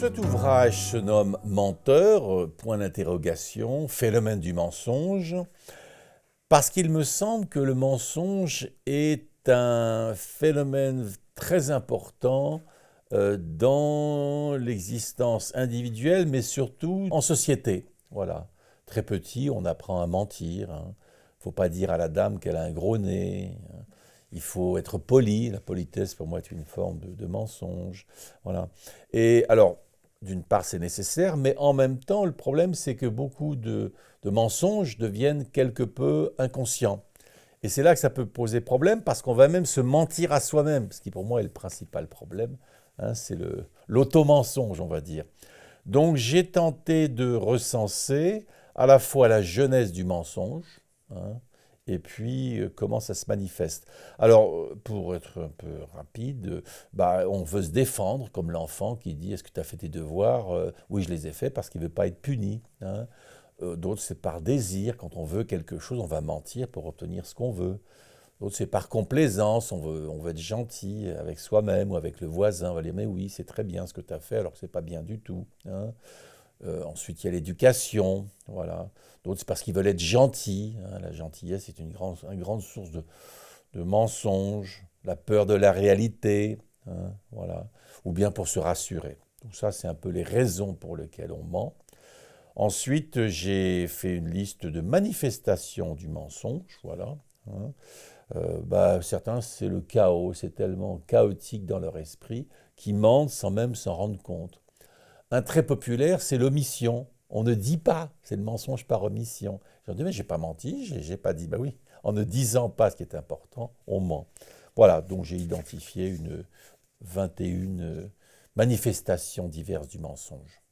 Cet ouvrage se nomme Menteur, point d'interrogation, phénomène du mensonge, parce qu'il me semble que le mensonge est un phénomène très important dans l'existence individuelle, mais surtout en société. Voilà. Très petit, on apprend à mentir. Il ne faut pas dire à la dame qu'elle a un gros nez. Il faut être poli. La politesse, pour moi, est une forme de mensonge. Voilà. Et alors, d'une part, c'est nécessaire, mais en même temps, le problème, c'est que beaucoup de mensonges deviennent quelque peu inconscients. Et c'est là que ça peut poser problème, parce qu'on va même se mentir à soi-même, ce qui pour moi est le principal problème. C'est l'auto-mensonge, on va dire. Donc j'ai tenté de recenser à la fois la jeunesse du mensonge, hein, et puis comment ça se manifeste. Alors, pour être un peu rapide, on veut se défendre, comme l'enfant qui dit «Est-ce que tu as fait tes devoirs?» Oui, je les ai faits parce qu'il ne veut pas être puni. D'autres, c'est par désir. Quand on veut quelque chose, on va mentir pour obtenir ce qu'on veut. D'autres, c'est par complaisance. On veut être gentil avec soi-même ou avec le voisin. On va dire «Mais oui, c'est très bien ce que tu as fait», alors que ce n'est pas bien du tout. Ensuite, il y a l'éducation. Voilà. D'autres, c'est parce qu'ils veulent être gentils. La gentillesse est une grande source de mensonges. La peur de la réalité. Voilà. Ou bien pour se rassurer. Donc ça, c'est un peu les raisons pour lesquelles on ment. Ensuite, j'ai fait une liste de manifestations du mensonge, voilà. Certains, c'est le chaos, c'est tellement chaotique dans leur esprit qu'ils mentent sans même s'en rendre compte. Un trait populaire, c'est l'omission. On ne dit pas, c'est le mensonge par omission. Je leur dis, mais j'ai pas menti, j'ai pas dit. Ben oui, en ne disant pas ce qui est important, on ment. Voilà, donc j'ai identifié une 21 manifestations diverses du mensonge.